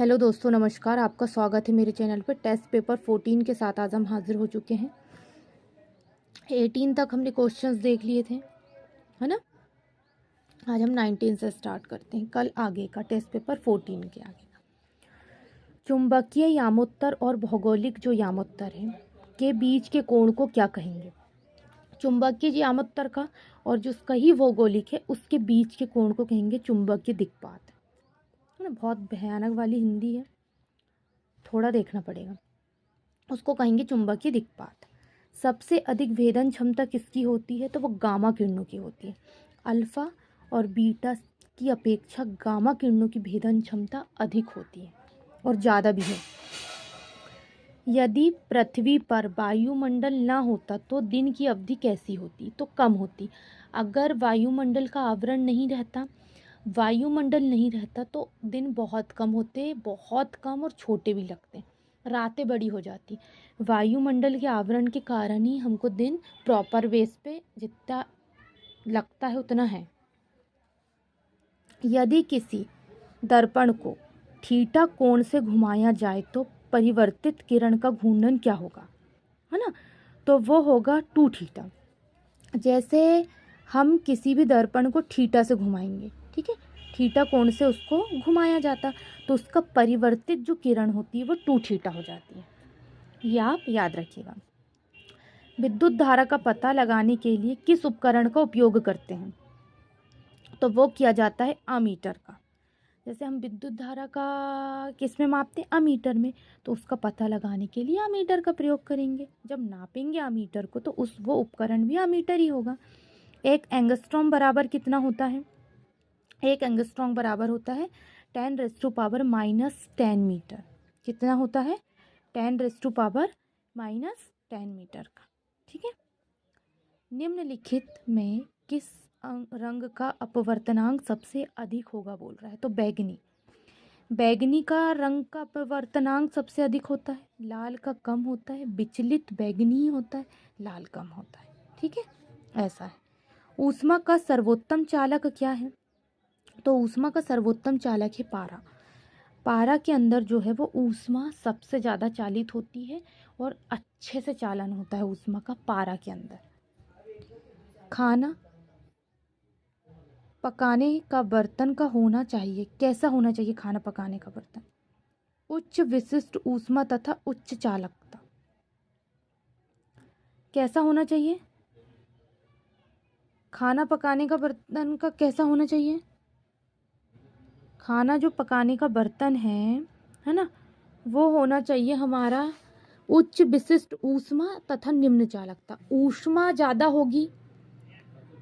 Hello दोस्तों, नमस्कार। आपका स्वागत है मेरे चैनल पर। टेस्ट पेपर 14 के साथ आज हम हाजिर हो चुके हैं। 18 तक हमने क्वेश्चंस देख लिए थे, है ना। आज हम 19 से स्टार्ट करते हैं। कल आगे का टेस्ट पेपर 14 के आगे का चुंबकीय यामोत्तर और भौगोलिक जो यामोत्तर है के बीच के कोण को क्या कहेंगे। चुंबकीय यामोत्तर का और जो उसका ही भौगोलिक है उसके बीच के कोण को कहेंगे चुंबकीय दिक्पात, है ना। बहुत भयानक वाली हिंदी है, थोड़ा देखना पड़ेगा। उसको कहेंगे चुंबकीय दिक्पात। सबसे अधिक भेदन क्षमता किसकी होती है, तो वो गामा किरणों की होती है। अल्फा और बीटा की अपेक्षा गामा किरणों की भेदन क्षमता अधिक होती है और ज़्यादा भी है। यदि पृथ्वी पर वायुमंडल ना होता तो दिन की अवधि कैसी होती, तो कम होती। अगर वायुमंडल का आवरण नहीं रहता, वायुमंडल नहीं रहता तो दिन बहुत कम होते, बहुत कम और छोटे भी लगते, रातें बड़ी हो जाती। वायुमंडल के आवरण के कारण ही हमको दिन प्रॉपर बेस पे जितना लगता है उतना है। यदि किसी दर्पण को थीटा कोण से घुमाया जाए तो परिवर्तित किरण का घूर्णन क्या होगा, है ना। तो वो होगा 2 थीटा। जैसे हम किसी भी दर्पण को थीटा से घुमाएंगे, ठीक है, थीटा कोण से उसको घुमाया जाता तो उसका परिवर्तित जो किरण होती है वो 2 थीटा हो जाती है। ये आप याद रखिएगा। विद्युत धारा का पता लगाने के लिए किस उपकरण का उपयोग करते हैं, तो वो किया जाता है अमीटर का। जैसे हम विद्युत धारा का किस में मापते हैं, अमीटर में, तो उसका पता लगाने के लिए अमीटर का प्रयोग करेंगे। जब नापेंगे अमीटर को तो वो उपकरण भी अमीटर ही होगा। एक एंगस्ट्रॉम बराबर कितना होता है, एक एंगस्ट्रॉम बराबर होता है 10⁻⁻10 मीटर। कितना होता है, 10⁻⁻10 मीटर का, ठीक है। निम्नलिखित में किस रंग का अपवर्तनांक सबसे अधिक होगा, बोल रहा है, तो बैगनी। बैगनी का रंग का अपवर्तनांक सबसे अधिक होता है, लाल का कम होता है। विचलित बैगनी ही होता है, लाल कम होता है, ठीक है, ऐसा है। ऊष्मा का सर्वोत्तम चालक क्या है, तो ऊष्मा का सर्वोत्तम चालक है पारा। पारा के अंदर जो है वो ऊष्मा सबसे ज़्यादा चालित होती है और अच्छे से चालन होता है ऊष्मा का पारा के अंदर। खाना पकाने का बर्तन का होना चाहिए, कैसा होना चाहिए खाना पकाने का बर्तन, उच्च विशिष्ट ऊष्मा तथा उच्च चालकता। कैसा होना चाहिए खाना पकाने का बर्तन का, कैसा होना चाहिए, खाना जो पकाने का बर्तन है ना, वो होना चाहिए हमारा उच्च विशिष्ट ऊष्मा तथा निम्न चालकता। ऊष्मा ज़्यादा होगी,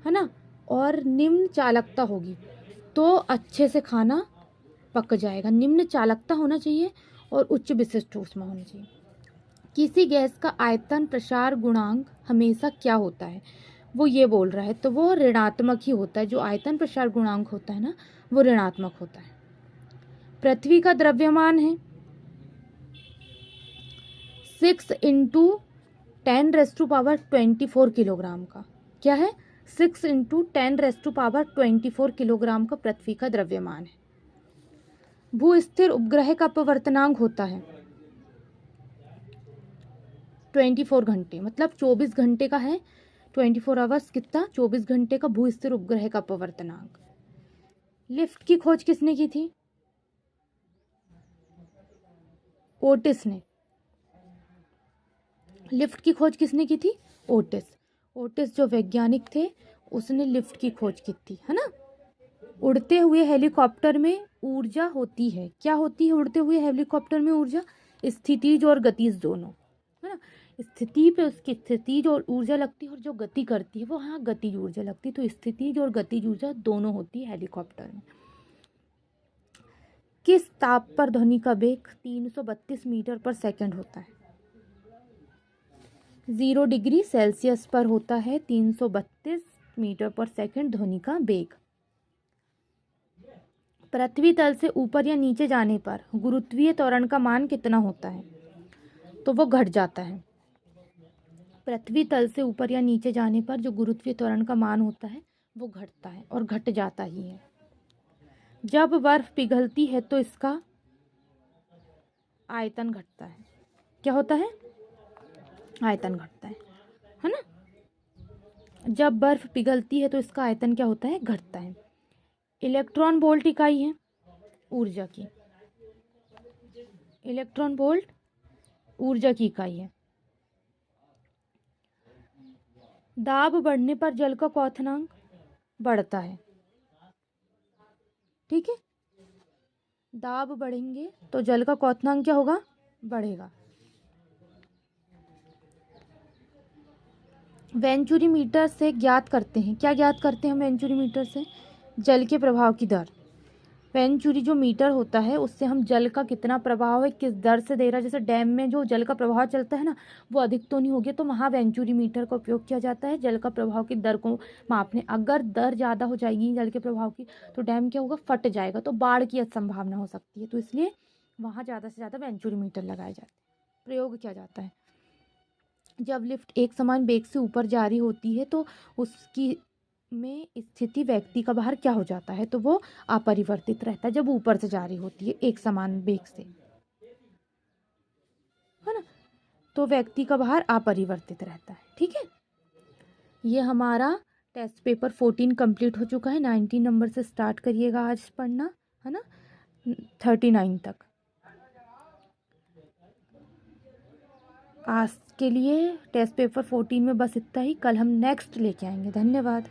है ना, और निम्न चालकता होगी तो अच्छे से खाना पक जाएगा। निम्न चालकता होना चाहिए और उच्च विशिष्ट ऊष्मा होनी चाहिए। किसी गैस का आयतन प्रसार गुणांक हमेशा क्या होता है, वो ये बोल रहा है, तो वो ऋणात्मक ही होता है। जो आयतन प्रसार गुणांक होता है ना, वो ऋणात्मक होता है। पृथ्वी का द्रव्यमान है 6 × 10⁻24 किलोग्राम का। क्या है, 6 × 10⁻24 किलोग्राम का पृथ्वी का द्रव्यमान है। भूस्थिर उपग्रह का अपवर्तनांक होता है 24 घंटे, मतलब 24 घंटे का है। 24 आवर्स कितना, 24 घंटे का भूस्थिर उपग्रह का अपवर्तनांक। लिफ्ट की खोज किसने की थी, ओटिस ने। लिफ्ट की खोज किसने की थी, ओटिस। ओटिस जो वैज्ञानिक थे उसने लिफ्ट की खोज की थी, है ना। उड़ते हुए हेलीकॉप्टर में ऊर्जा होती है, क्या होती है उड़ते हुए हेलीकॉप्टर में ऊर्जा, स्थितिज और गतिज दोनों, है ना। स्थिति पे उसकी स्थितिज और ऊर्जा लगती है और जो गति करती है वो हाँ गतिज ऊर्जा लगती है। तो स्थितिज और गतिज ऊर्जा दोनों होती है हेलीकॉप्टर में। किस ताप पर ध्वनि का वेग 332 मीटर पर सेकंड होता है, 0 डिग्री सेल्सियस पर होता है 332 मीटर पर सेकंड ध्वनि का वेग। पृथ्वी तल से ऊपर या नीचे जाने पर गुरुत्वीय त्वरण का मान कितना होता है, तो वो घट जाता है। पृथ्वी तल से ऊपर या नीचे जाने पर जो गुरुत्वीय त्वरण का मान होता है वो घटता है और घट जाता ही है। जब बर्फ पिघलती है तो इसका आयतन घटता है। क्या होता है? आयतन घटता है ना। जब बर्फ पिघलती है तो इसका आयतन क्या होता है? घटता है। इलेक्ट्रॉन वोल्ट इकाई है ऊर्जा की। इलेक्ट्रॉन वोल्ट ऊर्जा की इकाई है। दाब बढ़ने पर जल का क्वथनांक बढ़ता है। ठीक है, दाब बढ़ेंगे तो जल का क्वथनांक क्या होगा? बढ़ेगा। वेंचुरीमीटर से ज्ञात करते हैं, क्या ज्ञात करते हैं हम वेंचुरीमीटर से? जल के प्रवाह की दर। वेंचुरी जो मीटर होता है उससे हम जल का कितना प्रवाह है किस दर से दे रहा है, जैसे डैम में जो जल का प्रवाह चलता है ना वो अधिक तो नहीं हो गया, तो वहाँ वेंचुरी मीटर का उपयोग किया जाता है जल का प्रवाह की दर को मापने। अगर दर ज़्यादा हो जाएगी जल के प्रवाह की तो डैम क्या होगा? फट जाएगा, तो बाढ़ की संभावना हो सकती है, तो इसलिए वहाँ ज़्यादा से ज़्यादा वेंचुरी मीटर लगाए जाते हैं, प्रयोग किया जाता है। जब लिफ्ट एक समान वेग से ऊपर जारी होती है तो उसकी में स्थिति व्यक्ति का भार क्या हो जाता है? तो वो अपरिवर्तित रहता है जब ऊपर से जारी होती है एक समान वेग से, है ना, तो व्यक्ति का भार अपरिवर्तित रहता है। ठीक है, ये हमारा टेस्ट पेपर 14 कंप्लीट हो चुका है। 19 नंबर से स्टार्ट करिएगा आज पढ़ना, है ना, 39 तक। आज के लिए टेस्ट पेपर 14 में बस इतना ही। कल हम नेक्स्ट लेके आएंगे। धन्यवाद।